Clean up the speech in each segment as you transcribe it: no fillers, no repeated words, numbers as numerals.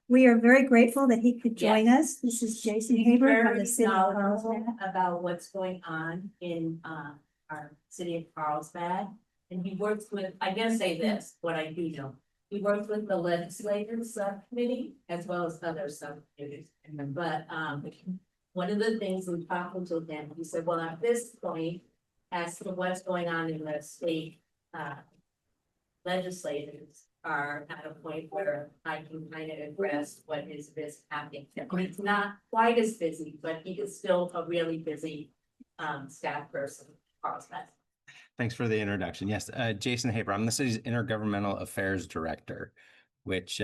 We are very grateful that he could join us. This is Jason Haber from the Very city of knowledgeable Carlsbad. about what's going on in our city of Carlsbad. And he works with, I'm gonna say this, what I do know. He works with the legislative subcommittee as well as other subcommittees. But one of the things we talked to him, he said, well, at this point, as to what's going on in the state legislators are at a point where I can kind of address what is this happening. It's not quite as busy, but he is still a really busy staff person. Carlsbad. Thanks for the introduction. Yes, Jason Haber. I'm the city's Intergovernmental Affairs Director, which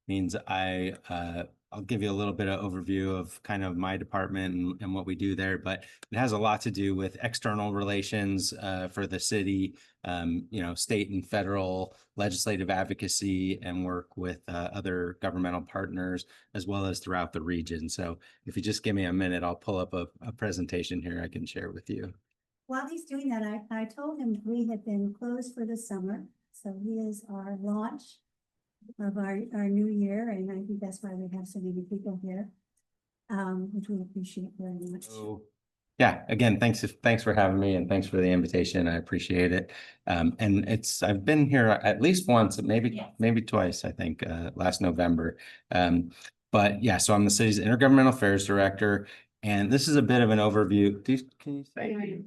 means I'll give you a little bit of overview of kind of my department and what we do there, but it has a lot to do with external relations for the city, state and federal legislative advocacy, and work with other governmental partners as well as throughout the region. So if you just give me a minute, I'll pull up a presentation here I can share with you. While he's doing that, I told him we had been closed for the summer. So he is our launch of our new year. And I think that's why we have so many people here, which we appreciate very much. So, yeah, again, thanks for having me, and thanks for the invitation. I appreciate it. And I've been here at least once, maybe twice, I think, last November. But yeah, so I'm the city's Intergovernmental Affairs Director, and this is a bit of an overview. Can you say?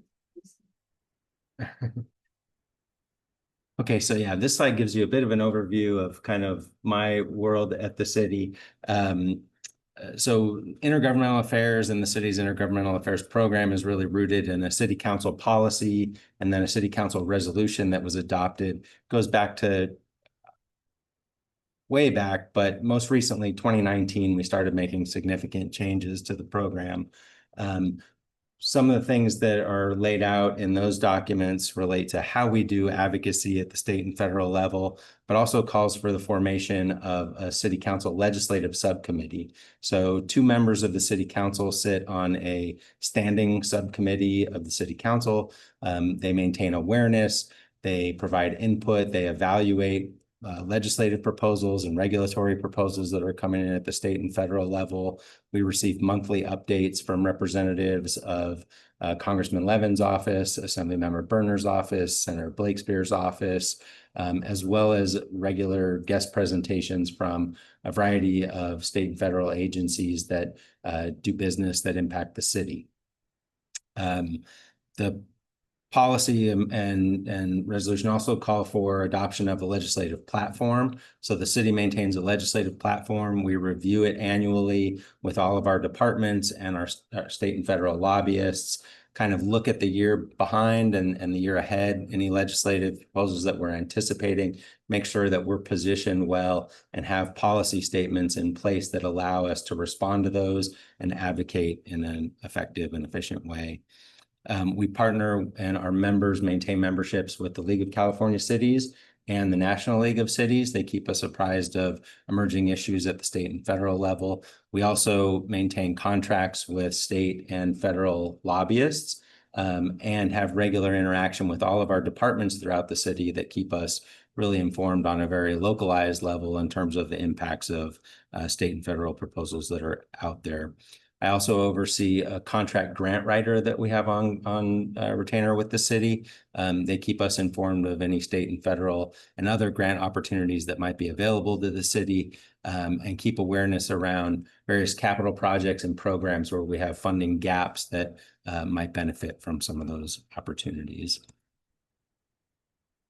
Okay, so yeah, this slide gives you a bit of an overview of kind of my world at the city. So intergovernmental affairs and the city's intergovernmental affairs program is really rooted in a city council policy and then a city council resolution that was adopted. Goes back to way back, but most recently, 2019, we started making significant changes to the program. Some of the things that are laid out in those documents relate to how we do advocacy at the state and federal level, but also calls for the formation of a city council legislative subcommittee. So 2 members of the city council sit on a standing subcommittee of the city council. They maintain awareness, they provide input, they evaluate legislative proposals and regulatory proposals that are coming in at the state and federal level. We receive monthly updates from representatives of Congressman Levin's office, Assemblymember Berner's office, Senator Blakespeare's office, as well as regular guest presentations from a variety of state and federal agencies that do business that impact the city. The policy and resolution also call for adoption of a legislative platform. So the city maintains a legislative platform. We review it annually with all of our departments and our state and federal lobbyists, kind of look at the year behind and the year ahead, any legislative proposals that we're anticipating, make sure that we're positioned well and have policy statements in place that allow us to respond to those and advocate in an effective and efficient way. We partner and our members maintain memberships with the League of California Cities and the National League of Cities. They keep us apprised of emerging issues at the state and federal level. We also maintain contracts with state and federal lobbyists and have regular interaction with all of our departments throughout the city that keep us really informed on a very localized level in terms of the impacts of state and federal proposals that are out there. I also oversee a contract grant writer that we have on retainer with the city. They keep us informed of any state and federal and other grant opportunities that might be available to the city and keep awareness around various capital projects and programs where we have funding gaps that might benefit from some of those opportunities.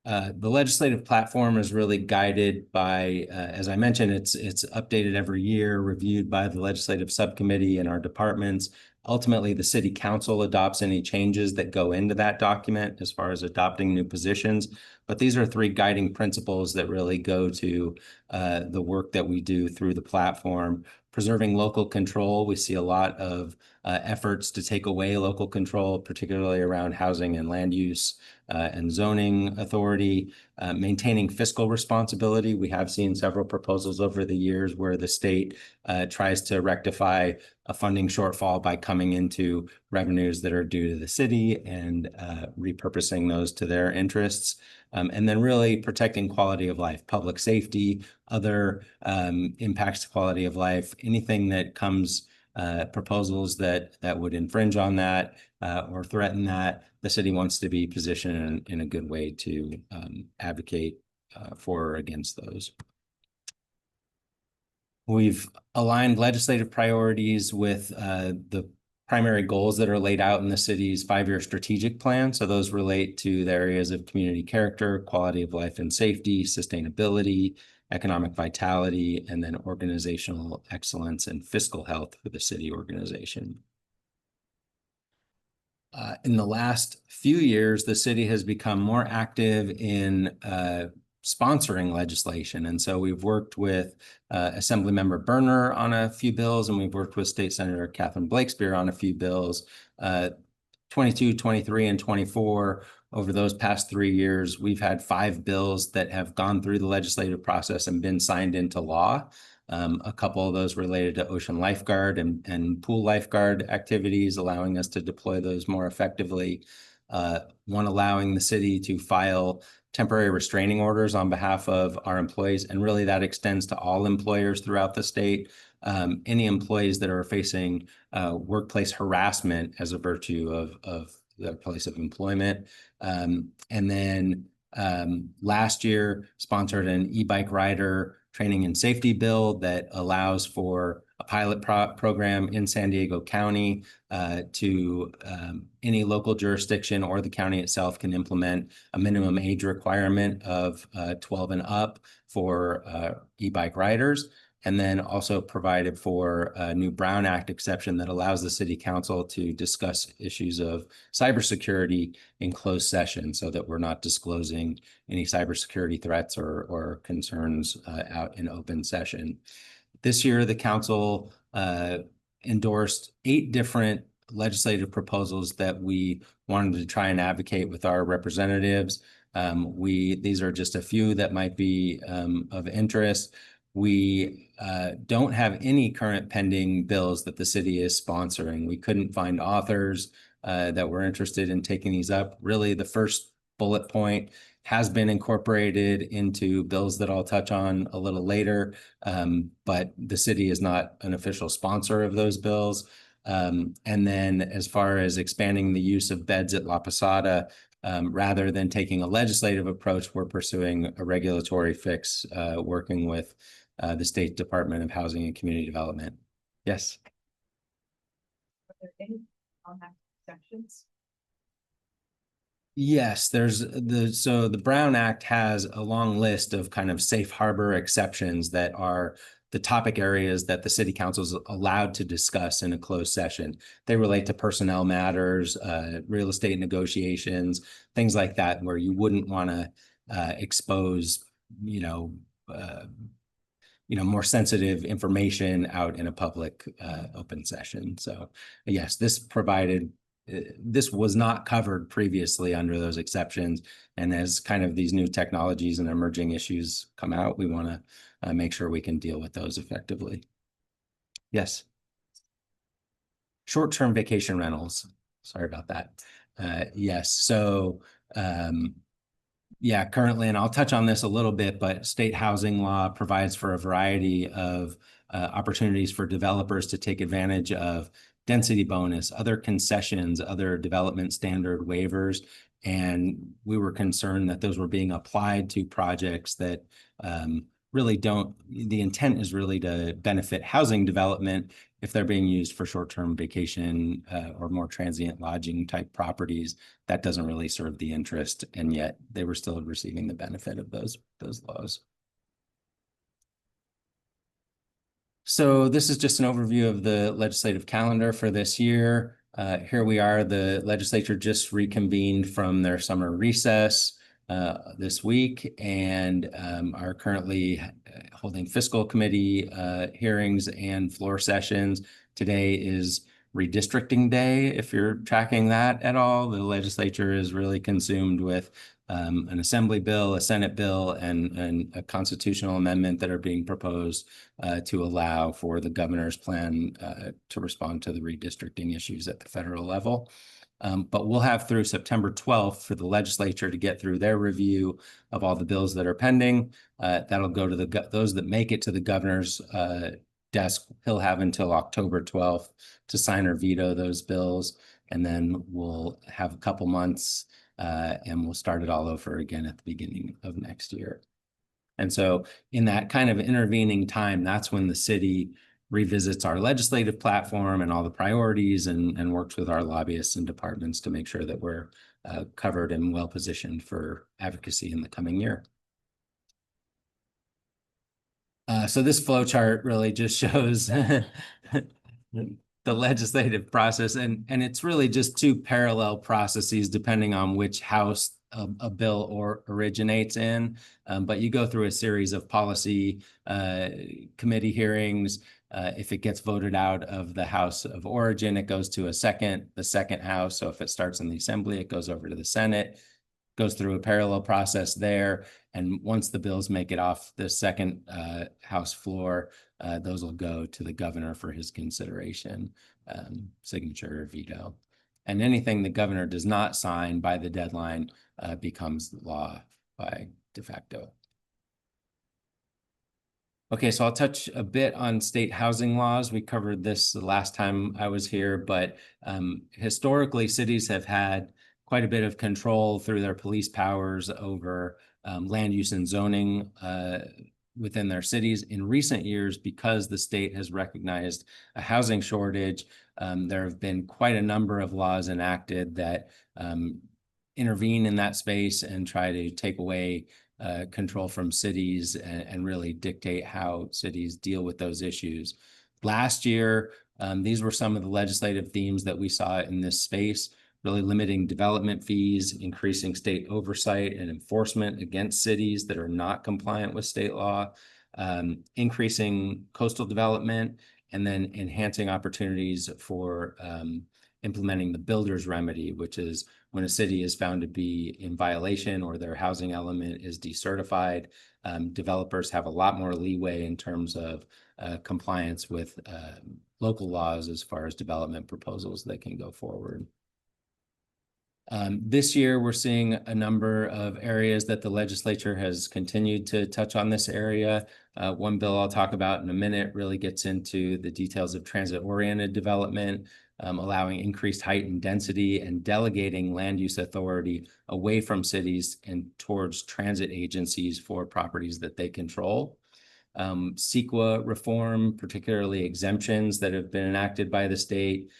The legislative platform is really guided by, as I mentioned, it's updated every year, reviewed by the legislative subcommittee and our departments. Ultimately, the city council adopts any changes that go into that document as far as adopting new positions. But these are 3 guiding principles that really go to the work that we do through the platform. Preserving local control. We see a lot of efforts to take away local control, particularly around housing and land use and zoning authority. Maintaining fiscal responsibility. We have seen several proposals over the years where the state tries to rectify a funding shortfall by coming into revenues that are due to the city and repurposing those to their interests. And then really protecting quality of life, public safety, other impacts to quality of life, anything that comes, proposals that would infringe on that or threaten that, the city wants to be positioned in a good way to advocate for or against those. We've aligned legislative priorities with the primary goals that are laid out in the city's 5-year strategic plan. So those relate to the areas of community character, quality of life and safety, sustainability, economic vitality, and then organizational excellence and fiscal health for the city organization. In the last few years, the city has become more active in sponsoring legislation. And so we've worked with Assemblymember Berner on a few bills, and we've worked with State Senator Catherine Blakespear on a few bills. 22, 23, and 24, over those past 3 years, we've had 5 bills that have gone through the legislative process and been signed into law. A couple of those related to ocean lifeguard and pool lifeguard activities, allowing us to deploy those more effectively. One allowing the city to file temporary restraining orders on behalf of our employees, and really that extends to all employers throughout the state. Any employees that are facing workplace harassment as a virtue of their place of employment. And then last year sponsored an e-bike rider training and safety bill that allows for a pilot program in San Diego County to any local jurisdiction or the county itself can implement a minimum age requirement of 12 and up for e-bike riders. And then also provided for a new Brown Act exception that allows the city council to discuss issues of cybersecurity in closed session so that we're not disclosing any cybersecurity threats or concerns out in open session. This year, the council endorsed 8 different legislative proposals that we wanted to try and advocate with our representatives. These are just a few that might be of interest. We don't have any current pending bills that the city is sponsoring. We couldn't find authors that were interested in taking these up. Really, the first bullet point has been incorporated into bills that I'll touch on a little later, but the city is not an official sponsor of those bills. And then as far as expanding the use of beds at La Posada, rather than taking a legislative approach, we're pursuing a regulatory fix, working with the State Department of Housing and Community Development. Yes. Are there any compact sections? Yes, so the Brown Act has a long list of kind of safe harbor exceptions that are the topic areas that the city council is allowed to discuss in a closed session. They relate to personnel matters, real estate negotiations, things like that, where you wouldn't want to expose, more sensitive information out in a public open session. So yes, this was not covered previously under those exceptions. And as kind of these new technologies and emerging issues come out, we want to make sure we can deal with those effectively. Yes. Short-term vacation rentals. Sorry about that. Yes. So yeah, currently, and I'll touch on this a little bit, but state housing law provides for a variety of opportunities for developers to take advantage of density bonus, other concessions, other development standard waivers. And we were concerned that those were being applied to projects that really don't, the intent is really to benefit housing development if they're being used for short-term vacation or more transient lodging type properties. That doesn't really serve the interest, and yet they were still receiving the benefit of those laws. So this is just an overview of the legislative calendar for this year. Here we are. The legislature just reconvened from their summer recess this week and are currently holding fiscal committee hearings and floor sessions. Today is redistricting day, if you're tracking that at all. The legislature is really consumed with an assembly bill, a Senate bill, and a constitutional amendment that are being proposed to allow for the governor's plan to respond to the redistricting issues at the federal level. But we'll have through September 12th for the legislature to get through their review of all the bills that are pending. That'll go to those that make it to the governor's desk. He'll have until October 12th to sign or veto those bills. And then we'll have a couple months and we'll start it all over again at the beginning of next year. And so in that kind of intervening time, that's when the city revisits our legislative platform and all the priorities and works with our lobbyists and departments to make sure that we're covered and well positioned for advocacy in the coming year. So this flow chart really just shows the legislative process, and it's really just two parallel processes depending on which house a bill originates in. But you go through a series of policy committee hearings. If it gets voted out of the house of origin, it goes to the second house. So if it starts in the assembly, it goes over to the Senate, goes through a parallel process there. And once the bills make it off the second house floor, those will go to the governor for his consideration, signature, or veto. And anything the governor does not sign by the deadline becomes law by de facto. Okay, so I'll touch a bit on state housing laws. We covered this the last time I was here, but historically, cities have had quite a bit of control through their police powers over land use and zoning within their cities. In recent years, because the state has recognized a housing shortage, there have been quite a number of laws enacted that intervene in that space and try to take away control from cities and really dictate how cities deal with those issues. Last year, these were some of the legislative themes that we saw in this space: really limiting development fees, increasing state oversight and enforcement against cities that are not compliant with state law, increasing coastal development, and then enhancing opportunities for implementing the builder's remedy, which is when a city is found to be in violation or their housing element is decertified. Developers have a lot more leeway in terms of compliance with local laws as far as development proposals that can go forward. This year, we're seeing a number of areas that the legislature has continued to touch on this area. One bill I'll talk about in a minute really gets into the details of transit-oriented development, allowing increased height and density and delegating land use authority away from cities and towards transit agencies for properties that they control. CEQA reform, particularly exemptions that have been enacted by the state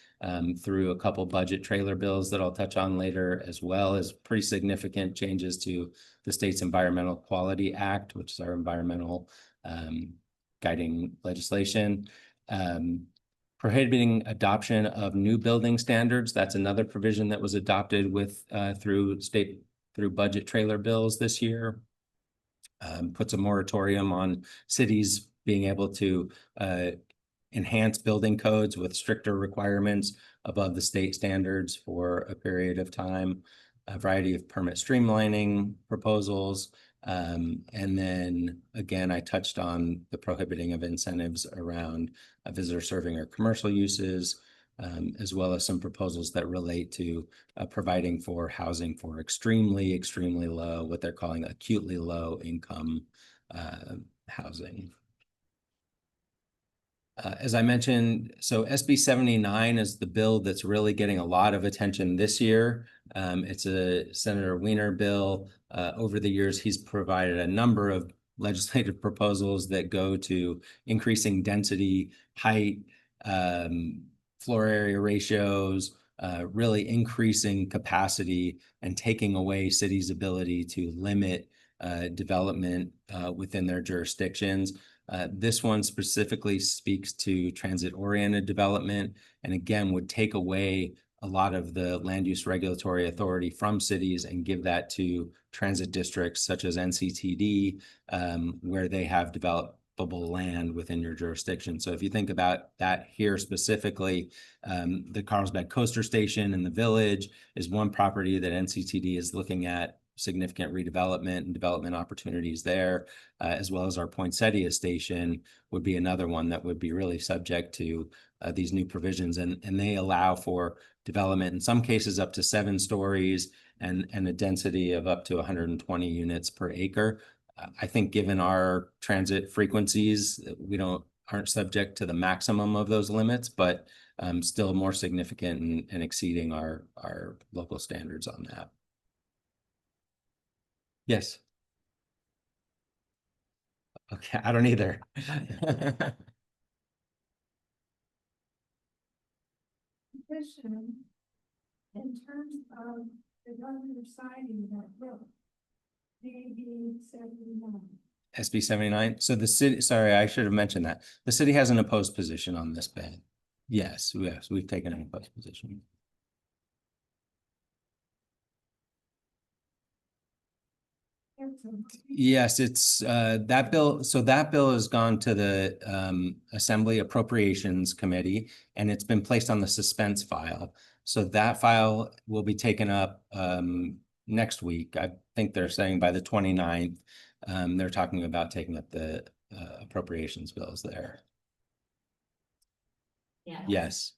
through a couple budget trailer bills that I'll touch on later, as well as pretty significant changes to the state's Environmental Quality Act, which is our environmental guiding legislation. Prohibiting adoption of new building standards. That's another provision that was adopted with through budget trailer bills this year. Puts a moratorium on cities being able to enhance building codes with stricter requirements above the state standards for a period of time. A variety of permit streamlining proposals. And then again, I touched on the prohibiting of incentives around visitor serving or commercial uses, as well as some proposals that relate to providing for housing for extremely, extremely low, what they're calling acutely low income housing. As I mentioned, so SB 79 is the bill that's really getting a lot of attention this year. It's a Senator Wiener bill. Over the years, he's provided a number of legislative proposals that go to increasing density, height, floor area ratios, really increasing capacity and taking away cities' ability to limit development within their jurisdictions. This one specifically speaks to transit-oriented development, and again, would take away a lot of the land use regulatory authority from cities and give that to transit districts such as NCTD, where they have developed developable land within your jurisdiction. So if you think about that here specifically, the Carlsbad Coaster Station in the village is one property that NCTD is looking at significant redevelopment and development opportunities there, as well as our Poinsettia Station would be another one that would be really subject to these new provisions. And they allow for development, in some cases up to 7 stories and a density of up to 120 units per acre. I think given our transit frequencies, we aren't subject to the maximum of those limits, but still more significant and exceeding our local standards on that. Yes. Okay, I don't either. Petition in terms of the governor signing that bill, DB 79. SB 79. So the city, sorry, I should have mentioned that. The city has an opposed position on this ban. Yes, we've taken an opposed position. Yes, it's that bill. So that bill has gone to the Assembly Appropriations Committee, and it's been placed on the suspense file. So that file will be taken up next week. I think they're saying by the 29th. They're talking about taking up the appropriations bills there. Yeah. Yes.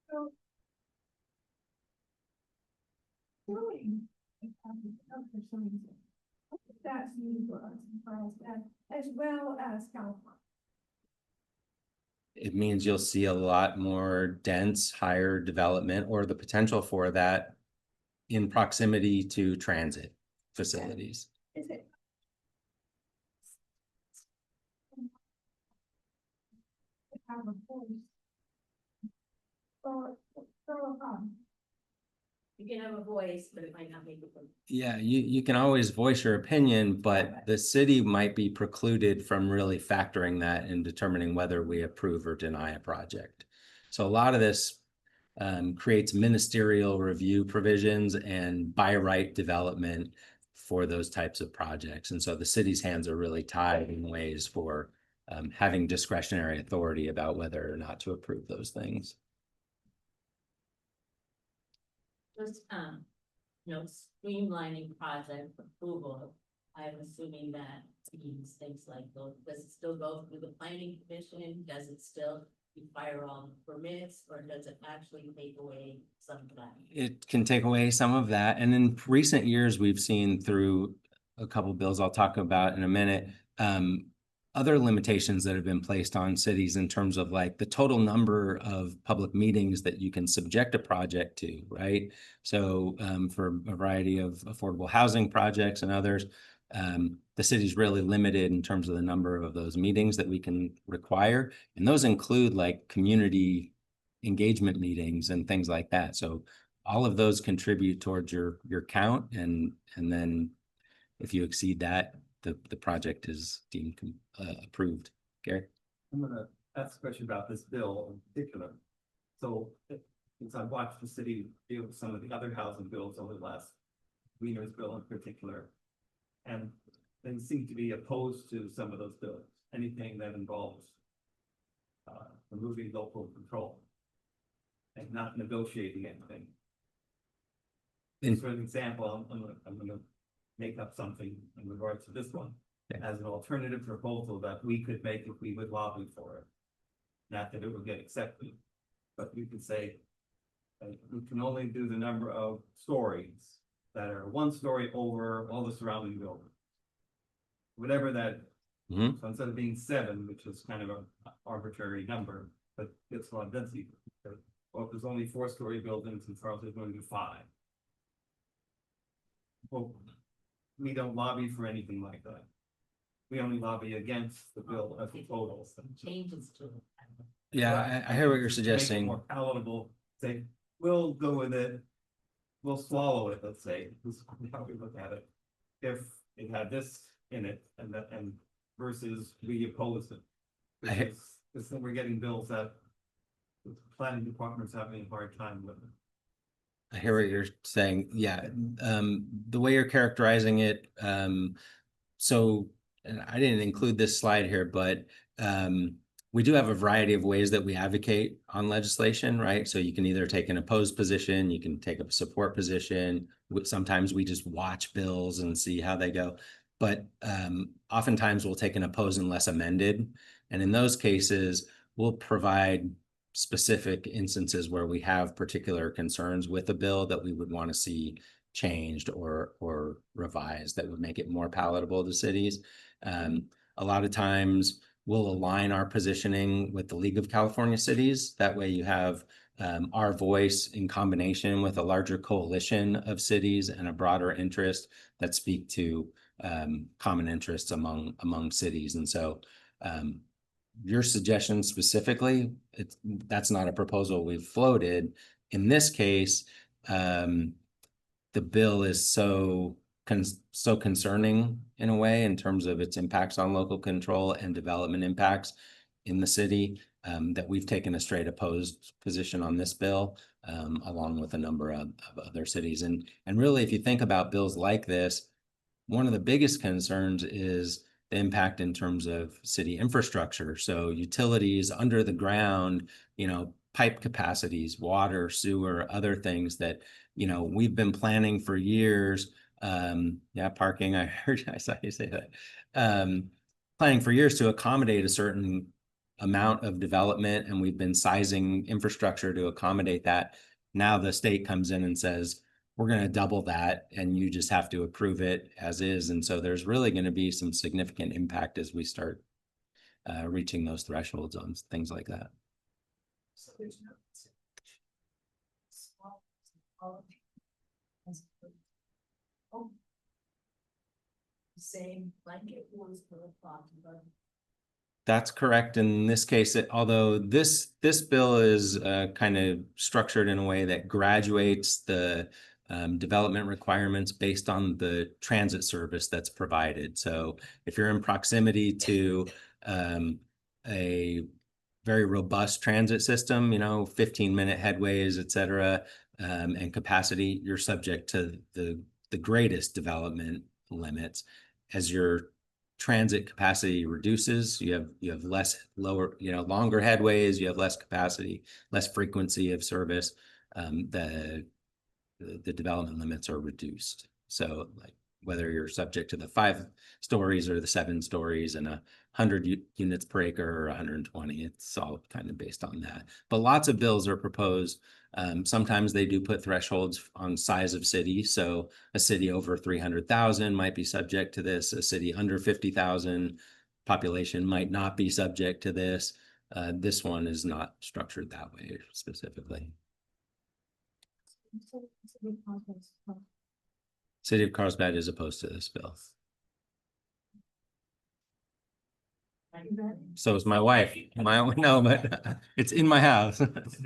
So, doing that's new for us in Carlsbad as well as California. It means you'll see a lot more dense, higher development, or the potential for that in proximity to transit facilities. Is it? Have a voice. You can have a voice, but it might not make it. Yeah, you can always voice your opinion, but the city might be precluded from really factoring that in determining whether we approve or deny a project. So a lot of this creates ministerial review provisions and by right development for those types of projects. And so the city's hands are really tied in ways for having discretionary authority about whether or not to approve those things. Just, streamlining project approval, I'm assuming that means things like, does it still go through the planning commission? Does it still require all the permits, or does it actually take away some of that? It can take away some of that. And in recent years, we've seen through a couple bills I'll talk about in a minute, other limitations that have been placed on cities in terms of like the total number of public meetings that you can subject a project to, right? So for a variety of affordable housing projects and others, the city's really limited in terms of the number of those meetings that we can require. And those include like community engagement meetings and things like that. So all of those contribute towards your count. And then if you exceed that, the project is deemed approved. Gary? I'm gonna ask a question about this bill in particular. So, since I've watched the city deal with some of the other housing bills over the last, Wiener's bill in particular, and they seem to be opposed to some of those bills, anything that involves removing local control and not negotiating anything. For an example, I'm gonna make up something in regards to this one, Okay. as an alternative proposal that we could make if we would lobby for it. Not that it would get accepted, but we could say, we can only do the number of stories that are 1 story over all the surrounding buildings. Whatever that, Mhm. so instead of being 7, which is kind of an arbitrary number, but it's a lot of density. Well, if there's only 4-story buildings and Charleston's going to do 5. Well, we don't lobby for anything like that. We only lobby against the bill as a total. Changes to it. Yeah, I hear what you're To make it suggesting. more palatable, say, we'll go with it, we'll swallow it, let's say, this is how we look at it. If it had this in it and that, and versus we oppose it. Because then we're getting bills that the planning department's having a hard time with it. I hear what you're saying. Yeah, the way you're characterizing it, so and I didn't include this slide here, but we do have a variety of ways that we advocate on legislation, right? So you can either take an opposed position, you can take a support position. Sometimes we just watch bills and see how they go. But oftentimes we'll take an opposed unless amended. And in those cases, we'll provide specific instances where we have particular concerns with a bill that we would want to see changed or revised that would make it more palatable to cities. A lot of times we'll align our positioning with the League of California Cities. That way you have our voice in combination with a larger coalition of cities and a broader interest that speak to common interests among cities. And so your suggestion specifically, that's not a proposal we've floated. In this case, the bill is so concerning in a way in terms of its impacts on local control and development impacts in the city that we've taken a straight opposed position on this bill, along with a number of other cities. And really, if you think about bills like this, one of the biggest concerns is the impact in terms of city infrastructure. So utilities under the ground, pipe capacities, water, sewer, other things that, we've been planning for years. Parking, I saw you say that. Planning for years to accommodate a certain amount of development, and we've been sizing infrastructure to accommodate that. Now the state comes in and says, we're going to double that, and you just have to approve it as is. And so there's really going to be some significant impact as we start reaching those thresholds on things like that. So there's no. Same blanket was for the thought about. That's correct. In this case, although this bill is kind of structured in a way that graduates the development requirements based on the transit service that's provided. So if you're in proximity to a very robust transit system, 15-minute headways, et cetera, and capacity, you're subject to the greatest development limits. As your transit capacity reduces, you have longer headways, you have less capacity, less frequency of service. The development limits are reduced. So like whether you're subject to the 5 stories or the 7 stories and 100 units per acre or 120, it's all kind of based on that. But lots of bills are proposed. Sometimes they do put thresholds on size of city. So a city over 300,000 might be subject to this. A city under 50,000 population might not be subject to this. This one is not structured that way specifically. City of Carlsbad is opposed to this bill. So is my wife. No, but it's in my house. That's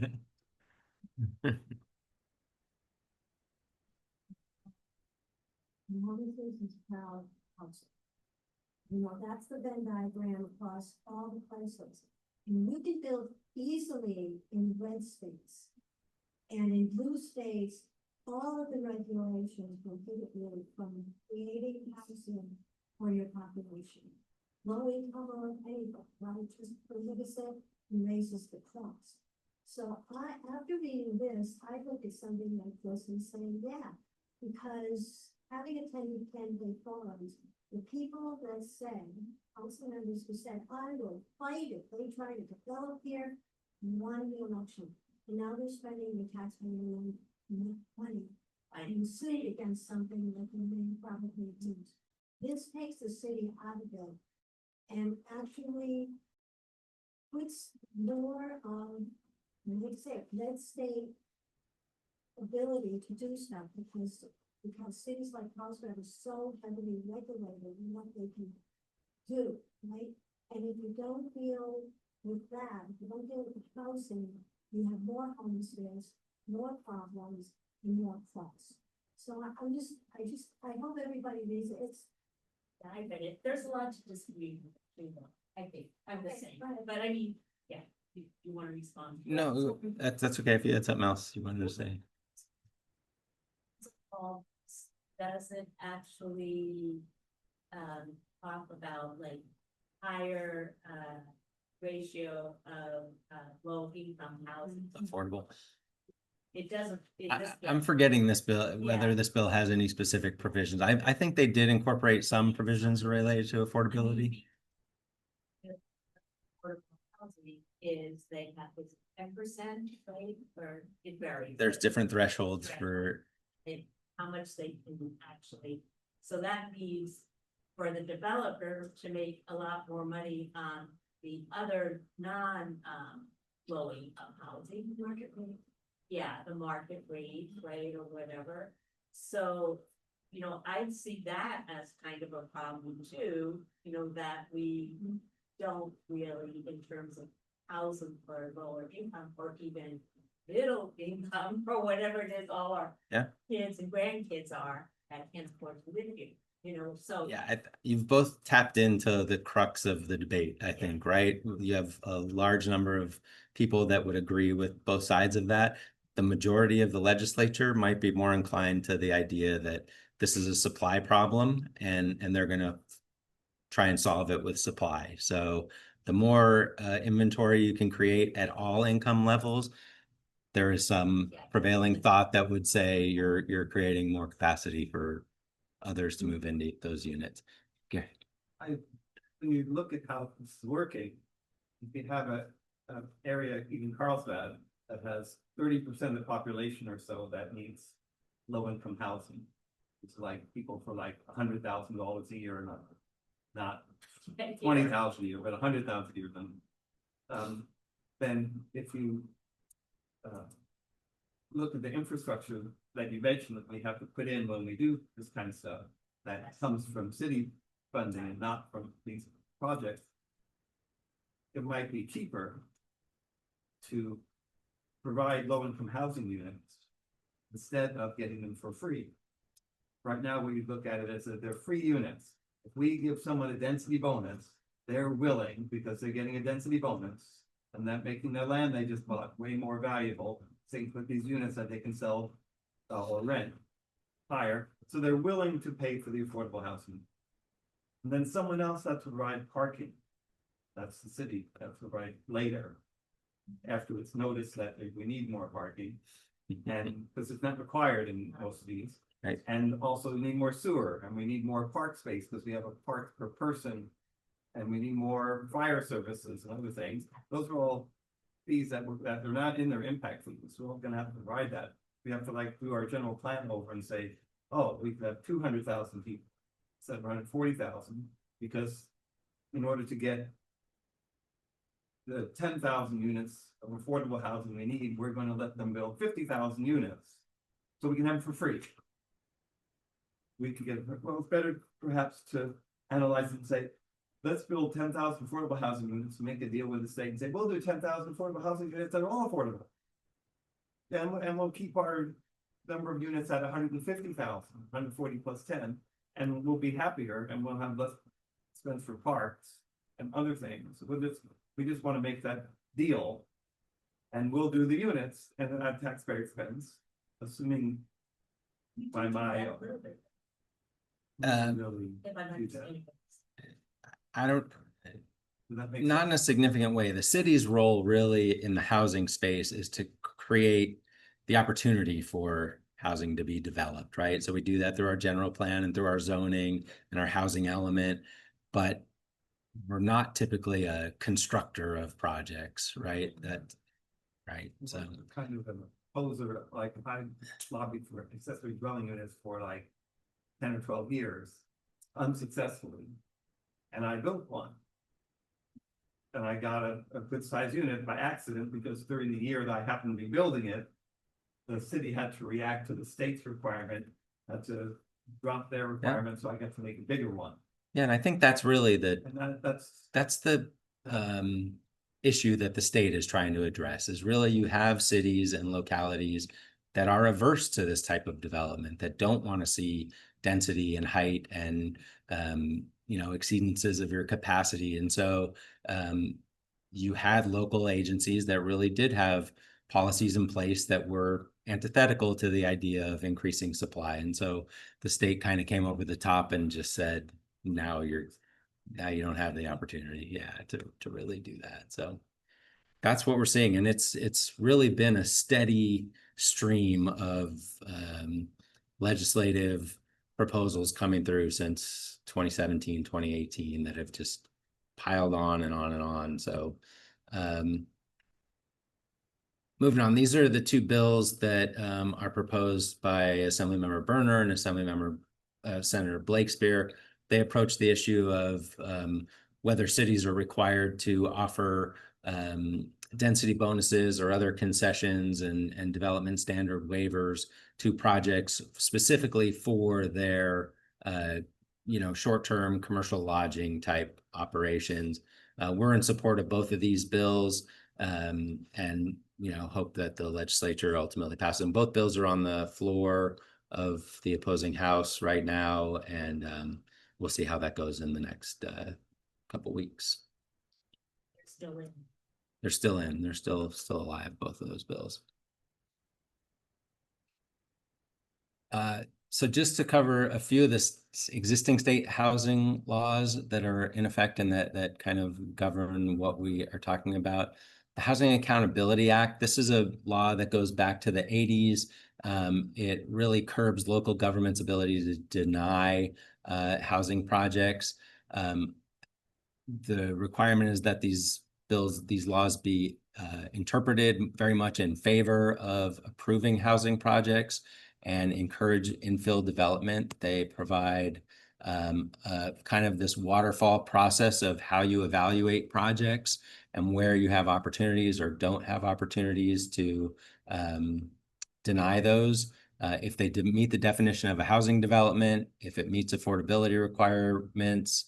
the Venn diagram across all the places. And you can build easily in red states. And in blue states, all of the regulations will prohibit you from creating housing for your population. Low income or anybody, right? Just prohibits it and raises the cost. So after reading this, I look at something like this and say, yeah, because having attended 10-day forums, the people that say, council members who said, I will fight if they try to develop here, won the election. And now they're spending the taxpayer money and sued against something that they probably didn't. This takes the city out of it and actually puts more let's say ability to do stuff because cities like Carlsbad are so heavily regulated in what they can do, right? And if you don't deal with that, if you don't deal with the housing, you have more homelessness, more problems, and more costs. So I hope everybody reads it. I get it. There's a lot to disagree with. I think I'm the same, but I mean, yeah, you want to respond? No, that's okay. If you had something else you wanted to say. Doesn't actually talk about like higher, ratio of, low income housing. Affordable. It doesn't. I'm forgetting this bill, whether Yeah. this bill has any specific provisions. I think they did incorporate some provisions related to affordability. Affordable housing is they have this 10%, right, or it varies. There's but different thresholds for, how much they can actually, so that means for the developer to make a lot more money on the other low income housing. Market rate. Yeah, the market rate, right, or whatever. So, you know, I'd see that as kind of a problem too, you know, that we don't really, in terms of housing for lower income or even middle income or whatever it is, all our Yeah. kids and grandkids are that can't afford to live here, you know, so. yeah, you've both tapped into the crux of the debate, I think, right? You have a large number of people that would agree with both sides of that. The majority of the legislature might be more inclined to the idea that this is a supply problem and they're gonna try and solve it with supply. So the more inventory you can create at all income levels, there is some prevailing thought that would say you're creating more capacity for others to move into those units. Okay. When you look at how it's working, if you have a area, even Carlsbad, that has 30% of the population or so that needs low income housing. It's like people for like $100,000 a year, not 20,000 a year, but 100,000 a year. Then if you look at the infrastructure that you mentioned that we have to put in when we do this kind of stuff, that comes from city funding and not from these projects, it might be cheaper to provide low-income housing units instead of getting them for free. Right now, we look at it as that they're free units. If we give someone a density bonus, they're willing, because they're getting a density bonus, and that making their land they just bought way more valuable, say with these units that they can sell or rent higher. So they're willing to pay for the affordable housing. And then someone else has to provide parking. That's the city, that's to provide later, after it's noticed that we need more parking. And because it's not required in most of these. Right. And also we need more sewer, and we need more park space because we have a park per person. And we need more fire services and other things. Those are all fees that they're not in their impact fees. So we're gonna have to provide that. We have to like do our general plan over and say, oh, we have 200,000 people, 740,000, because in order to get the 10,000 units of affordable housing we need, we're going to let them build 50,000 units so we can have them for free. We can get, well, it's better perhaps to analyze it and say, let's build 10,000 affordable housing units and make a deal with the state and say, we'll do 10,000 affordable housing units that are all affordable. And we'll keep our number of units at 150,000, 140 plus 10, and we'll be happier and we'll have less expense for parks and other things. We just want to make that deal, and we'll do the units and at taxpayer expense, assuming by my. If I'm understanding. I don't, Does that make not sense? in a significant way. The city's role really in the housing space is to create the opportunity for housing to be developed, right? So we do that through our general plan and through our zoning and our housing element, but we're not typically a constructor of projects, right? Right, so. Kind of an opposer, like I lobbied for accessory dwelling units for like 10 or 12 years unsuccessfully. And I built one. And I got a good sized unit by accident because during the year that I happened to be building it, the city had to react to the state's requirement, had to drop their requirement, so I got to make a bigger one. Yeah, and I think that's really And that's the issue that the state is trying to address, is really you have cities and localities that are averse to this type of development, that don't want to see density and height and exceedances of your capacity. And so you had local agencies that really did have policies in place that were antithetical to the idea of increasing supply. And so the state kind of came over the top and just said, now now you don't have the opportunity, yeah, to really do that. So that's what we're seeing. And it's really been a steady stream of legislative proposals coming through since 2017, 2018 that have just piled on and on and on. So moving on, these are the two bills that are proposed by Assemblymember Berner and Assemblymember Senator Blakespear. They approach the issue of whether cities are required to offer density bonuses or other concessions and development standard waivers to projects specifically for their short-term commercial lodging type operations. We're in support of both of these bills, and hope that the legislature ultimately passes them. Both bills are on the floor of the opposing house right now, and we'll see how that goes in the next couple weeks. They're still in. They're still in. They're still alive, both of those bills. So just to cover a few of the existing state housing laws that are in effect and that kind of govern what we are talking about. The Housing Accountability Act, this is a law that goes back to the 80s. It really curbs local government's ability to deny housing projects. The requirement is that these laws be interpreted very much in favor of approving housing projects and encourage infill development. They provide kind of this waterfall process of how you evaluate projects and where you have opportunities or don't have opportunities to deny those. If they meet the definition of a housing development, if it meets affordability requirements,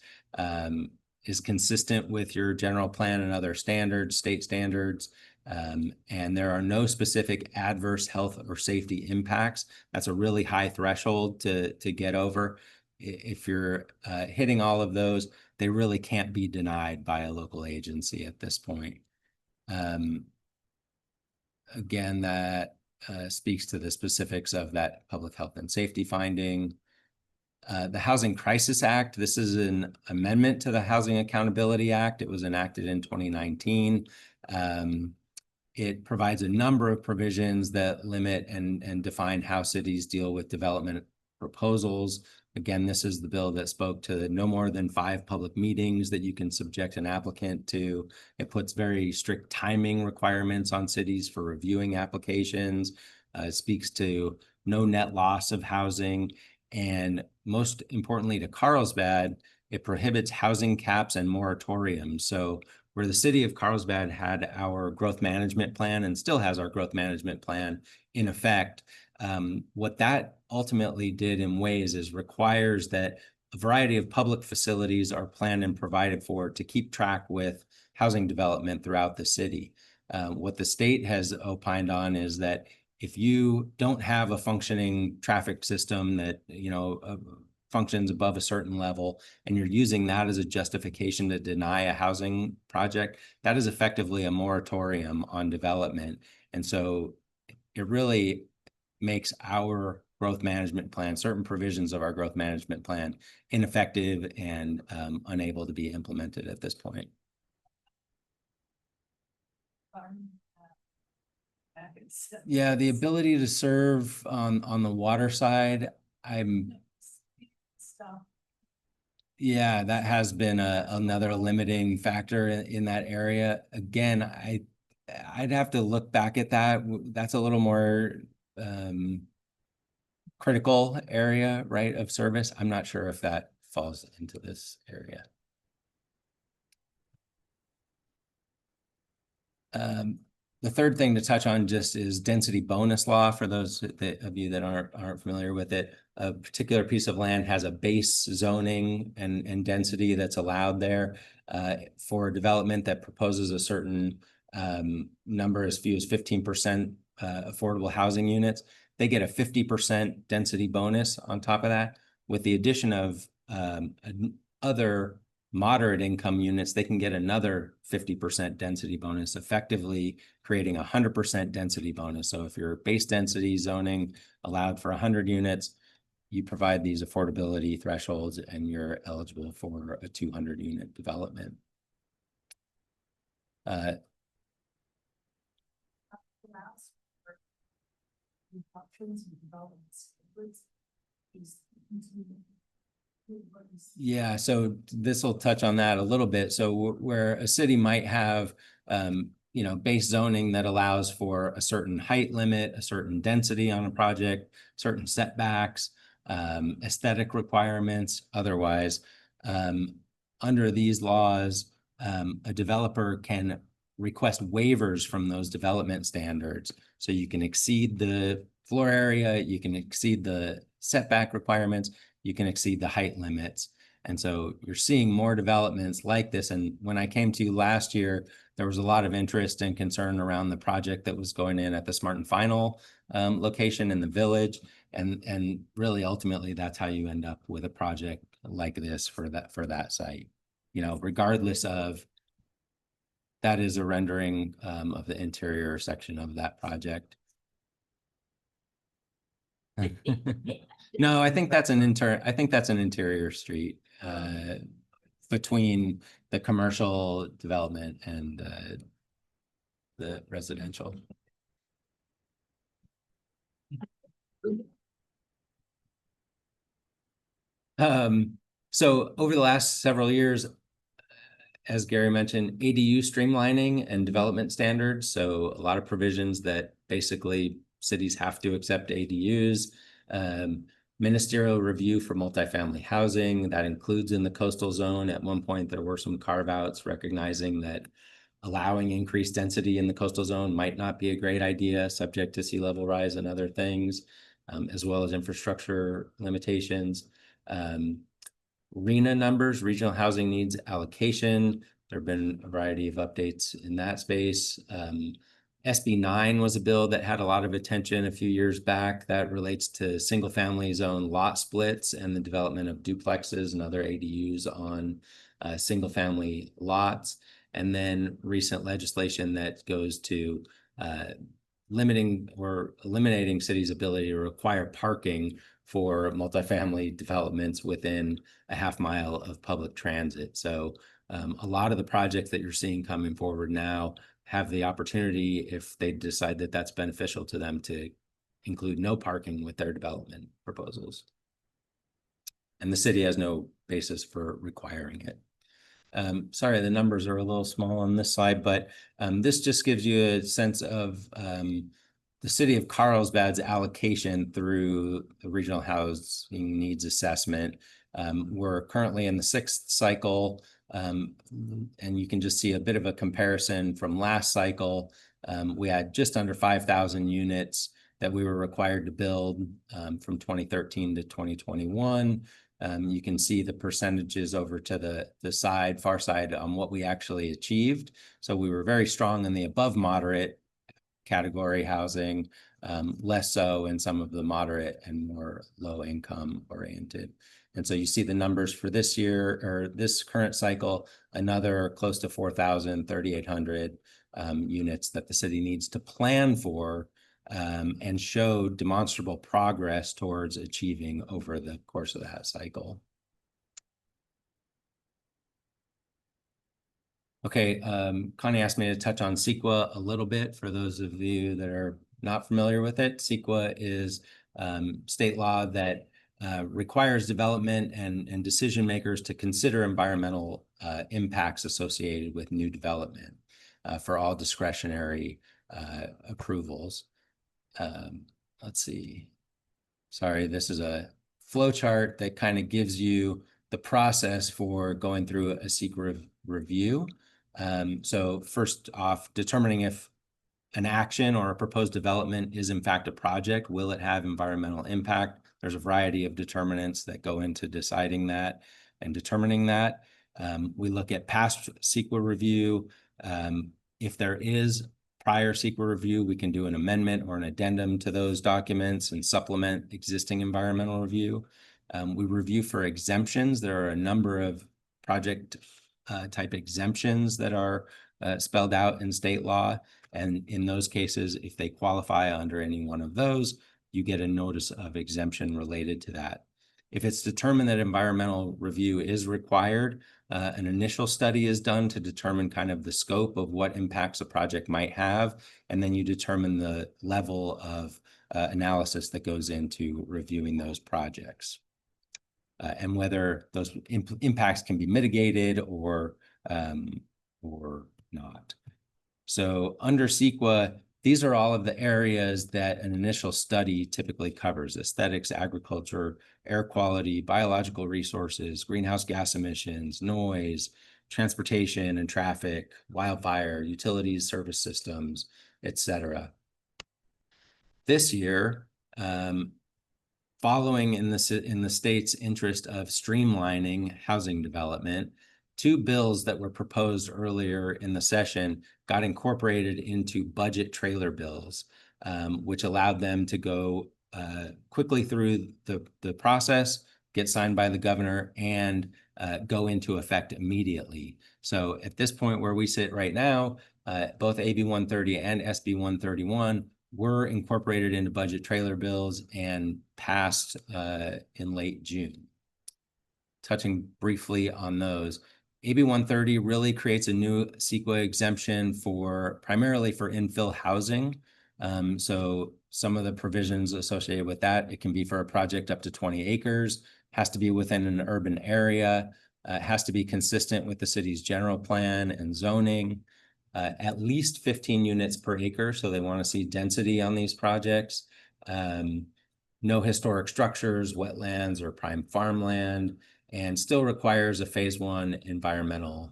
is consistent with your general plan and other standards, state standards, and there are no specific adverse health or safety impacts. That's a really high threshold to get over. If you're hitting all of those, they really can't be denied by a local agency at this point. Again, that speaks to the specifics of that public health and safety finding. The Housing Crisis Act, this is an amendment to the Housing Accountability Act. It was enacted in 2019. It provides a number of provisions that limit and define how cities deal with development proposals. Again, this is the bill that spoke to no more than 5 public meetings that you can subject an applicant to. It puts very strict timing requirements on cities for reviewing applications. It speaks to no net loss of housing. And most importantly to Carlsbad, it prohibits housing caps and moratoriums. So where the city of Carlsbad had our growth management plan and still has our growth management plan in effect, what that ultimately did in ways is requires that a variety of public facilities are planned and provided for to keep track with housing development throughout the city. What the state has opined on is that if you don't have a functioning traffic system that functions above a certain level, and you're using that as a justification to deny a housing project, that is effectively a moratorium on development. And so it really makes our growth management plan, certain provisions of our growth management plan, ineffective and unable to be implemented at this point. Yeah, the ability to serve on the water side, yeah, that has been another limiting factor in that area. Again, I'd have to look back at that. That's a little more critical area, right, of service. I'm not sure if that falls into this area. The third thing to touch on just is density bonus law. For those of you that aren't familiar with it, a particular piece of land has a base zoning and density that's allowed there for development that proposes a certain number, as few as 15% affordable housing units. They get a 50% density bonus on top of that. With the addition of other moderate income units, they can get another 50% density bonus, effectively creating 100% density bonus. So if your base density zoning allowed for 100 units, you provide these affordability thresholds and you're eligible for a 200 unit development. Options and developments. Yeah, so this will touch on that a little bit. So where a city might have, you know, base zoning that allows for a certain height limit, a certain density on a project, certain setbacks, aesthetic requirements, otherwise, under these laws, a developer can request waivers from those development standards. So you can exceed the floor area, you can exceed the setback requirements, you can exceed the height limits. And so you're seeing more developments like this. And when I came to you last year, there was a lot of interest and concern around the project that was going in at the Smart and Final location in the village. And really, ultimately, that's how you end up with a project like this for that site. You know, regardless of, that is a rendering of the interior section of that project. No, I think that's an interior street between the commercial development and the residential. So over the last several years, as Gary mentioned, ADU streamlining and development standards. So a lot of provisions that basically cities have to accept ADUs. Ministerial review for multifamily housing that includes in the coastal zone. At one point, there were some carve outs recognizing that allowing increased density in the coastal zone might not be a great idea, subject to sea level rise and other things, as well as infrastructure limitations. RHNA numbers, regional housing needs allocation. There have been a variety of updates in that space. SB 9 was a bill that had a lot of attention a few years back that relates to single family zone lot splits and the development of duplexes and other ADUs on single family lots. And then recent legislation that goes to limiting or eliminating cities' ability to require parking for multifamily developments within a half mile of public transit. So a lot of the projects that you're seeing coming forward now have the opportunity, if they decide that that's beneficial to them, to include no parking with their development proposals. And the city has no basis for requiring it. Sorry, the numbers are a little small on this slide, but this just gives you a sense of the city of Carlsbad's allocation through the regional housing needs assessment. We're currently in the 6th cycle, and you can just see a bit of a comparison from last cycle. We had just under 5,000 units that we were required to build from 2013 to 2021. You can see the percentages over to the far side on what we actually achieved. So we were very strong in the above moderate category housing, less so in some of the moderate and more low income oriented. And so you see the numbers for this year or this current cycle, another close to 4,000, 3,800 units that the city needs to plan for and show demonstrable progress towards achieving over the course of that cycle. Okay, Connie asked me to touch on CEQA a little bit for those of you that are not familiar with it. CEQA is state law that requires development and decision makers to consider environmental impacts associated with new development for all discretionary approvals. Let's see. Sorry, this is a flow chart that kind of gives you the process for going through a CEQA review. So first off, determining if an action or a proposed development is in fact a project. Will it have environmental impact? There's a variety of determinants that go into deciding that and determining that. We look at past CEQA review. If there is prior CEQA review, we can do an amendment or an addendum to those documents and supplement existing environmental review. We review for exemptions. There are a number of project type exemptions that are spelled out in state law. And in those cases, if they qualify under any one of those, you get a notice of exemption related to that. If it's determined that environmental review is required, an initial study is done to determine kind of the scope of what impacts a project might have, and then you determine the level of analysis that goes into reviewing those projects. And whether those impacts can be mitigated or not. So under CEQA, these are all of the areas that an initial study typically covers: aesthetics, agriculture, air quality, biological resources, greenhouse gas emissions, noise, transportation and traffic, wildfire, utilities, service systems, etc. This year, following in the state's interest of streamlining housing development, 2 bills that were proposed earlier in the session got incorporated into budget trailer bills, which allowed them to go quickly through the process, get signed by the governor, and go into effect immediately. So at this point where we sit right now, both AB 130 and SB 131 were incorporated into budget trailer bills and passed in late June. Touching briefly on those, AB 130 really creates a new CEQA exemption primarily for infill housing. So some of the provisions associated with that, it can be for a project up to 20 acres, has to be within an urban area, has to be consistent with the city's general plan and zoning. At least 15 units per acre, so they want to see density on these projects. No historic structures, wetlands, or prime farmland, and still requires a phase 1 environmental,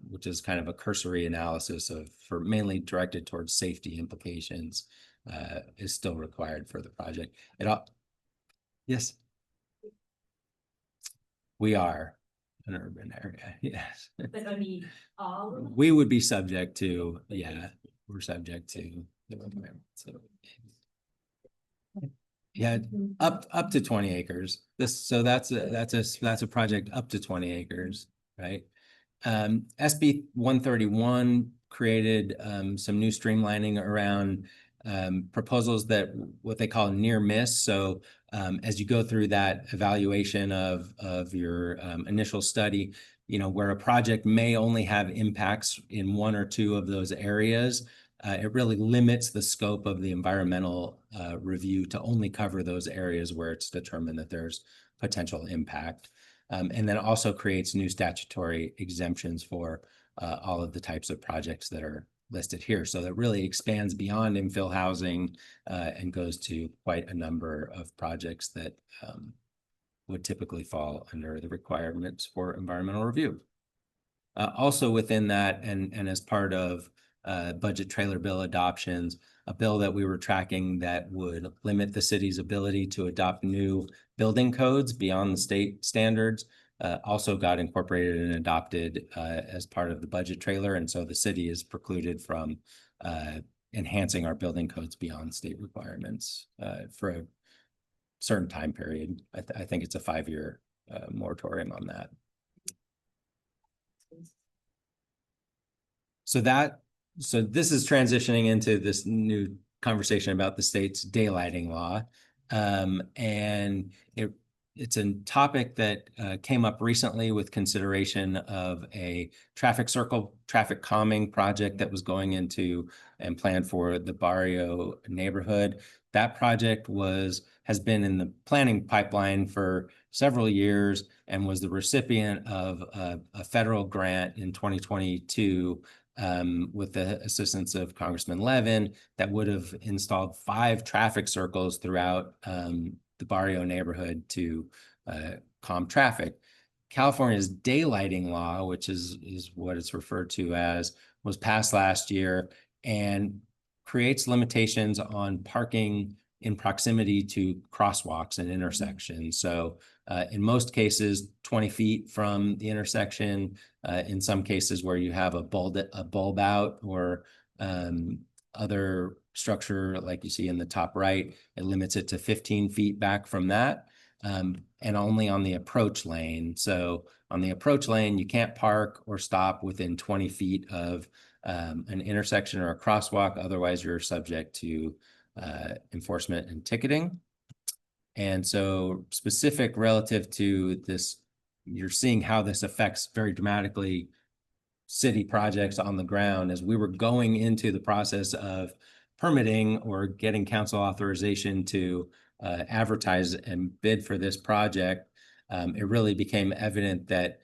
which is kind of a cursory analysis for mainly directed towards safety implications, is still required for the project. Yes, we are an urban area, yes. But I mean, all of them? We would be subject to, yeah, we're subject to the requirement. So, yeah, up to 20 acres. That's a project up to 20 acres, right? SB 131 created some new streamlining around proposals that what they call near miss. So as you go through that evaluation of your initial study, where a project may only have impacts in 1 or 2 of those areas, it really limits the scope of the environmental review to only cover those areas where it's determined that there's potential impact. And then also creates new statutory exemptions for all of the types of projects that are listed here. So that really expands beyond infill housing and goes to quite a number of projects that would typically fall under the requirements for environmental review. Also within that, and as part of budget trailer bill adoptions, a bill that we were tracking that would limit the city's ability to adopt new building codes beyond the state standards also got incorporated and adopted as part of the budget trailer. And so the city is precluded from enhancing our building codes beyond state requirements for a certain time period. I think it's a 5-year moratorium on that. So this is transitioning into this new conversation about the state's daylighting law. And it's a topic that came up recently with consideration of a traffic circle, traffic calming project that was going into and planned for the Barrio neighborhood. That project has been in the planning pipeline for several years and was the recipient of a federal grant in 2022 with the assistance of Congressman Levin that would have installed 5 traffic circles throughout the Barrio neighborhood to calm traffic. California's daylighting law, which is what it's referred to as, was passed last year and creates limitations on parking in proximity to crosswalks and intersections. So in most cases, 20 feet from the intersection, in some cases where you have a bulb out or other structure like you see in the top right, it limits it to 15 feet back from that, and only on the approach lane. So on the approach lane, you can't park or stop within 20 feet of an intersection or a crosswalk. Otherwise, you're subject to enforcement and ticketing. And so specific relative to this, you're seeing how this affects very dramatically city projects on the ground. As we were going into the process of permitting or getting council authorization to advertise and bid for this project, it really became evident that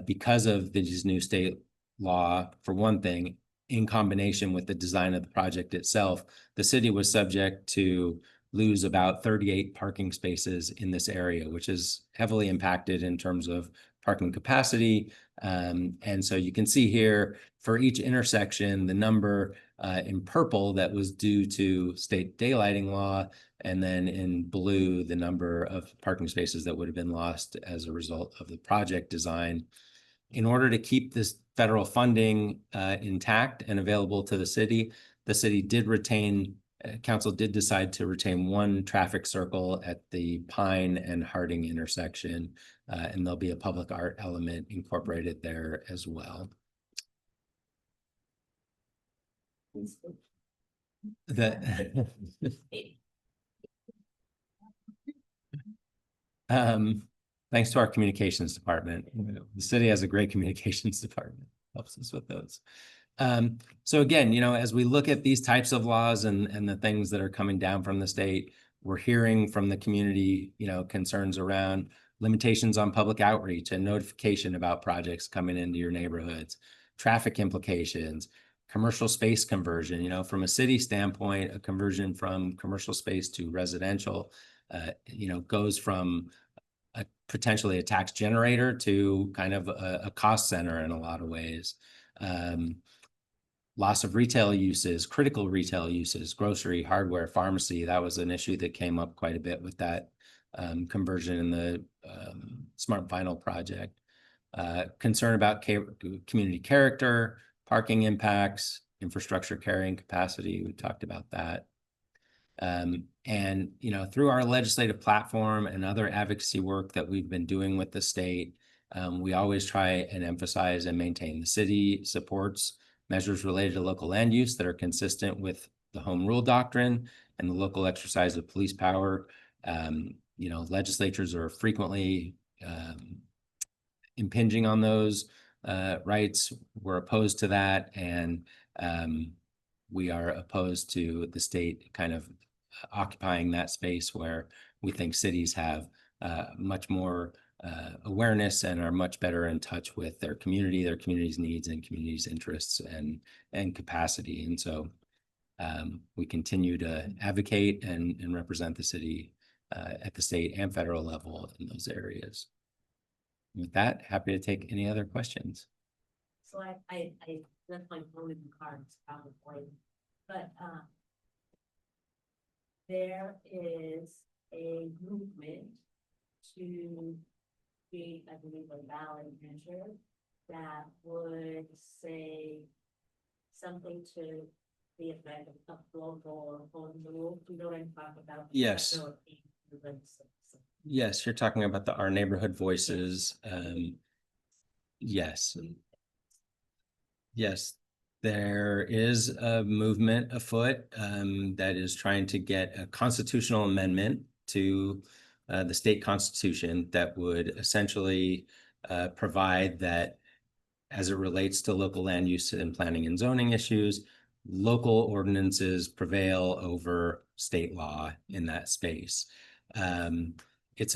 because of this new state law, for one thing, in combination with the design of the project itself, the city was subject to lose about 38 parking spaces in this area, which is heavily impacted in terms of parking capacity. And so you can see here for each intersection, the number in purple that was due to state daylighting law, and then in blue, the number of parking spaces that would have been lost as a result of the project design. In order to keep this federal funding intact and available to the city did retain, council did decide to retain one traffic circle at the Pine and Harding intersection, and there'll be a public art element incorporated there as well. Thanks to our communications department. The city has a great communications department, helps us with those. So again, as we look at these types of laws and the things that are coming down from the state, we're hearing from the community, concerns around limitations on public outreach and notification about projects coming into your neighborhoods, traffic implications, commercial space conversion. From a city standpoint, a conversion from commercial space to residential, goes from potentially a tax generator to kind of a cost center in a lot of ways. Loss of retail uses, critical retail uses, grocery, hardware, pharmacy. That was an issue that came up quite a bit with that conversion in the Smart Vinyl project. Concern about community character, parking impacts, infrastructure carrying capacity. We talked about that. And through our legislative platform and other advocacy work that we've been doing with the state, we always try and emphasize and maintain the city supports measures related to local land use that are consistent with the home rule doctrine and the local exercise of police power. Legislatures are frequently impinging on those rights. We're opposed to that, and we are opposed to the state kind of occupying that space where we think cities have much more awareness and are much better in touch with their community's needs and community's interests and capacity. And so we continue to advocate and represent the city at the state and federal level in those areas. With that, happy to take any other questions. So I left my phone in the car, it's probably, but there is a movement to create, I believe, a ballot measure that would say something to the effect of local or home rule. You know what I'm talking about? Yes. Yes, you're talking about our neighborhood voices. Yes. Yes, there is a movement afoot that is trying to get a constitutional amendment to the state constitution that would essentially provide that, as it relates to local land use and planning and zoning issues, local ordinances prevail over state law in that space. It's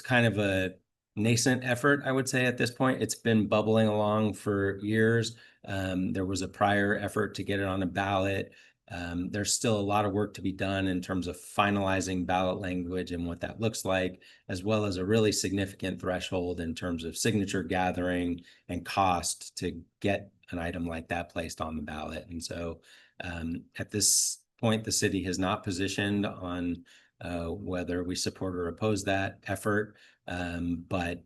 kind of a nascent effort, I would say, at this point. It's been bubbling along for years. There was a prior effort to get it on a ballot. There's still a lot of work to be done in terms of finalizing ballot language and what that looks like, as well as a really significant threshold in terms of signature gathering and cost to get an item like that placed on the ballot. And so at this point, the city has not positioned on whether we support or oppose that effort, but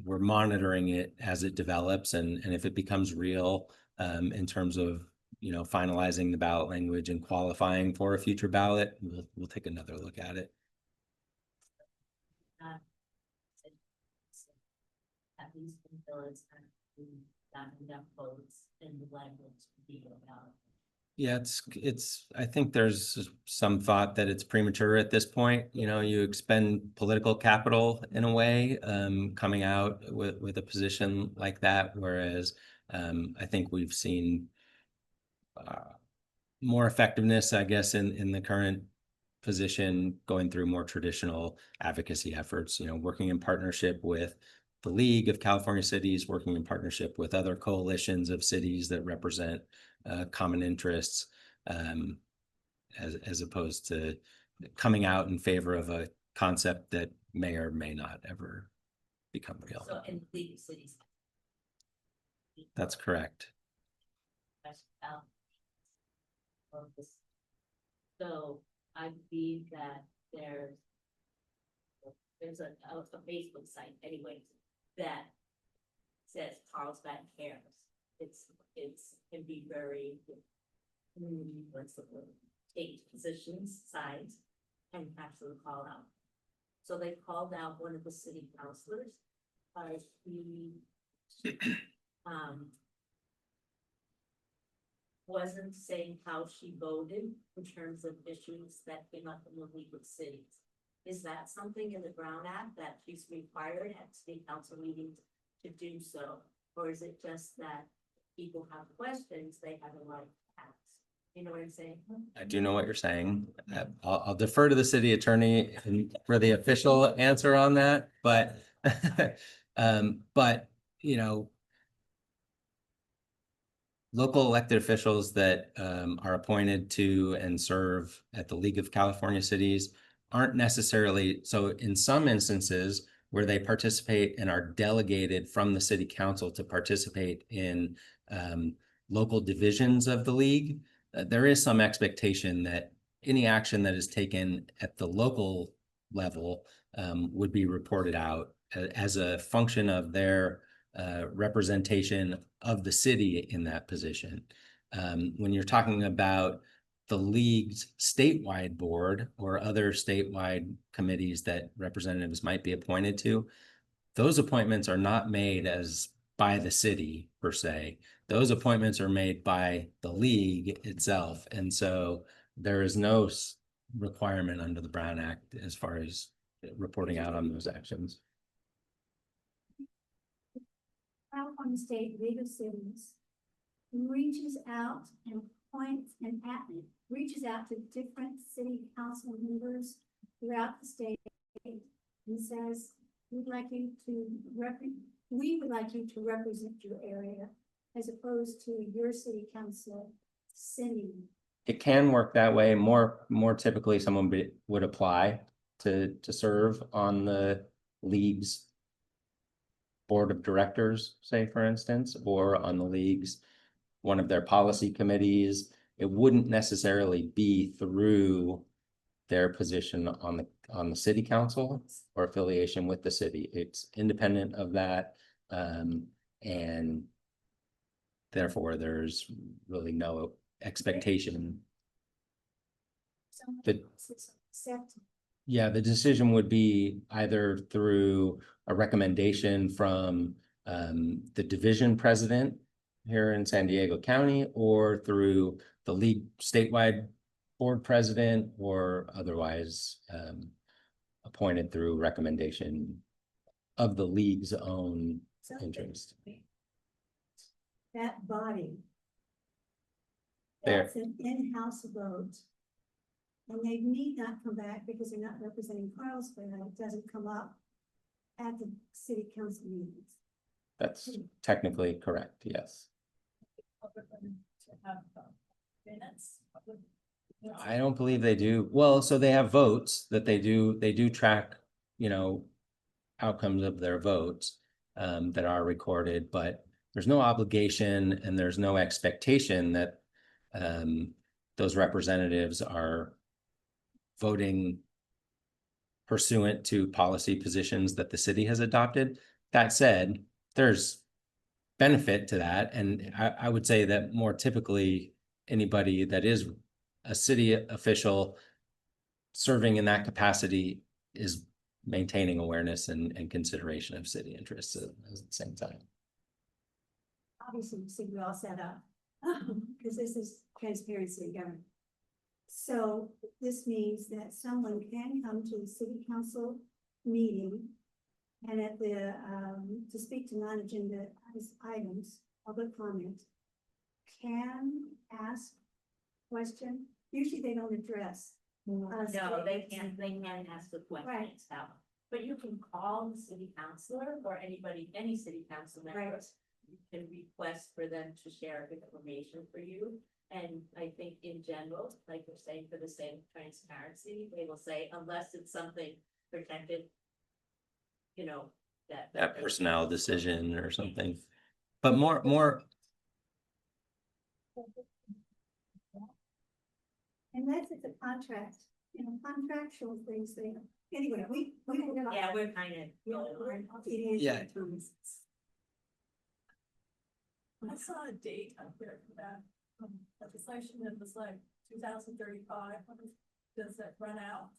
we're monitoring it as it develops, and if it becomes real in terms of finalizing the ballot language and qualifying for a future ballot, we'll take another look at it. At least until it's not enough votes in the language to be about. Yeah, I think there's some thought that it's premature at this point. You know, you expend political capital in a way, coming out with a position like that, whereas I think we've seen more effectiveness, I guess, in the current position, going through more traditional advocacy efforts, you know, working in partnership with the League of California Cities, working in partnership with other coalitions of cities that represent common interests, as opposed to coming out in favor of a concept that may or may not ever become real. So in League of Cities. That's correct. So I believe that there's a Facebook site anyway that says Carlsbad cares. It's can be very what's the word? Take positions, sides, and actually call out. So they called out one of the city councilors, he wasn't saying how she voted in terms of issues that came up in the League of Cities. Is that something in the Brown Act that she's required at city council meetings to do so? Or is it just that people have questions, they have a right to ask? You know what I'm saying? I do know what you're saying. I'll defer to the city attorney for the official answer on that, but but you know, local elected officials that are appointed to and serve at the League of California Cities aren't necessarily, so in some instances where they participate and are delegated from the city council to participate in local divisions of the league, there is some expectation that any action that is taken at the local level would be reported out as a function of their representation of the city in that position. When you're talking about the league's statewide board or other statewide committees that representatives might be appointed to, those appointments are not made as by the city per se. Those appointments are made by the league itself. And so there is no requirement under the Brown Act as far as reporting out on those actions. California State League of Cities reaches out and points and reaches out to different city council members throughout the state and says, we would like you to represent your area as opposed to your city council sending. It can work that way. More typically, someone would apply to serve on the league's board of directors, say, for instance, or on the league's one of their policy committees. It wouldn't necessarily be through their position on the city council or affiliation with the city. It's independent of that, and therefore there's really no expectation. Yeah, the decision would be either through a recommendation from the division president here in San Diego County, or through the league statewide board president, or otherwise appointed through recommendation of the league's own interest. That body, There. that's an in-house vote. And they need not come back because they're not representing Carlsbad. It doesn't come up at the city council meetings. That's technically correct, yes. I don't believe they do. Well, so they have votes that they do track, you know, outcomes of their votes that are recorded, but there's no obligation and there's no expectation that those representatives are voting pursuant to policy positions that the city has adopted. That said, there's benefit to that. And I would say that more typically, anybody that is a city official serving in that capacity is maintaining awareness and consideration of city interests at the same time. Obviously, we all set up because this is transparency in government. So this means that someone can come to the city council meeting and at the, to speak to non-agenda items, public comment, can ask question. Usually they don't address. us. No, they can't ask the questions now, but you can call the city councilor or anybody, any city council members. You can request for them to share information for you. And I think in general, like you're saying, for the sake of transparency, they will say, unless it's something protected, you know, That personnel decision or something. But more, Unless it's a contract, contractual things, anyway, Yeah, we're kind of. Yeah. I saw a date up there for that legislation that was like 2035. Does that run out?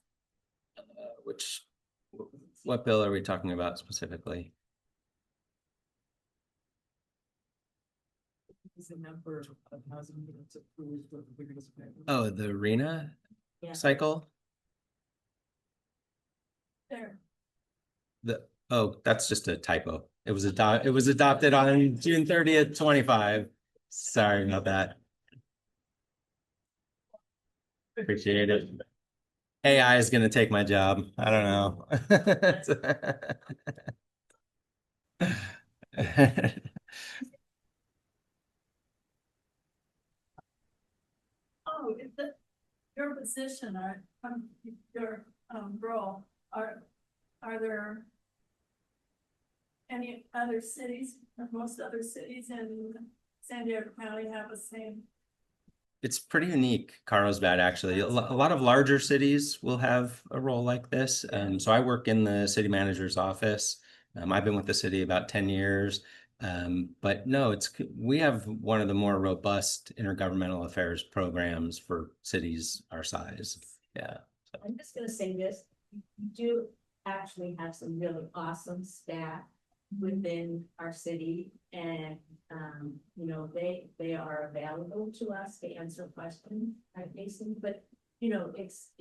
what bill are we talking about specifically? Is the number of housing units approved for the biggest. Oh, the arena Yeah. cycle? There, That's just a typo. It was adopted on June 30th, 25. Sorry about that. Appreciate it. AI is gonna take my job. I don't know. oh, is that your position or your role, are there any other cities, or most other cities in San Diego County have the same? It's pretty unique, Carlsbad, actually. A lot of larger cities will have a role like this. So I work in the city manager's office. I've been with the city about 10 years. But no, we have one of the more robust intergovernmental affairs programs for cities our size. Yeah. I'm just gonna say this, you do actually have some really awesome staff within our city and, you know, they are available to us to answer questions I'm facing, but you know, it's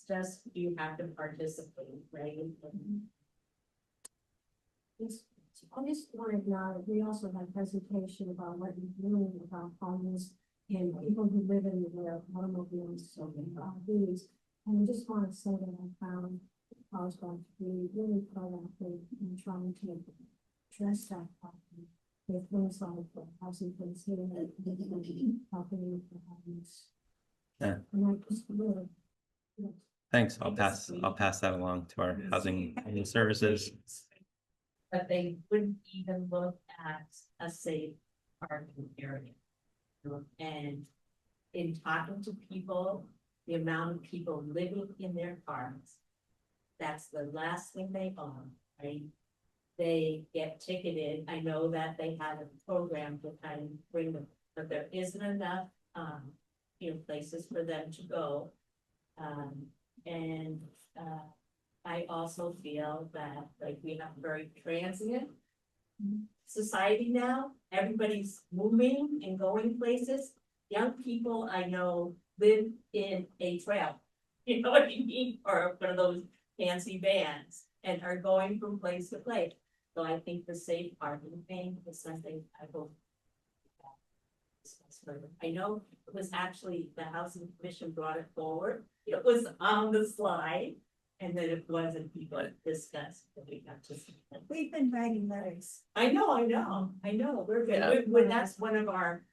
just, you have to participate, right? Yes, I just wanted to know, we also had a presentation about what you're doing about homeless and people who live in their automobiles, so these. And I just want to say that I found Carlsbad to be really proactive in trying to address that problem. With things like the housing place here and helping with the homeless. Yeah. And I just really. Thanks. I'll pass that along to our housing services. But they wouldn't even look at a safe parking area. And in talking to people, the amount of people living in their cars, that's the last thing they own, right? They get ticketed. I know that they have a program to kind of bring them, but there isn't enough, you know, places for them to go. I also feel that like we have a very transient society now. Everybody's moving and going places. Young people I know live in a trailer, you know what I mean? Or one of those fancy vans and are going from place to place. So I think the safe parking thing is something I hope. I know it was actually the Housing Commission brought it forward. It was on the slide. And then it wasn't people discussed, but we got to see it. We've been writing letters. I know, we're good. Yeah. That's one of our.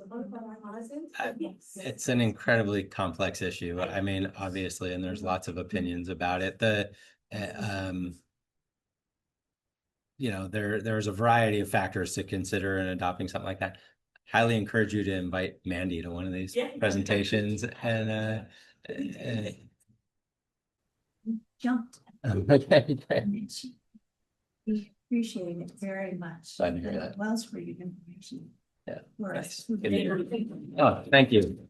Causes. Yes. It's an incredibly complex issue. I mean, obviously, and there's lots of opinions about it. You know, there's a variety of factors to consider in adopting something like that. Highly encourage you to invite Mandy to one of these presentations and Jumped. okay, great. We appreciate it very much. Glad to hear that. Wells for your information. Yeah, For nice. us. Good to hear. Oh, thank you.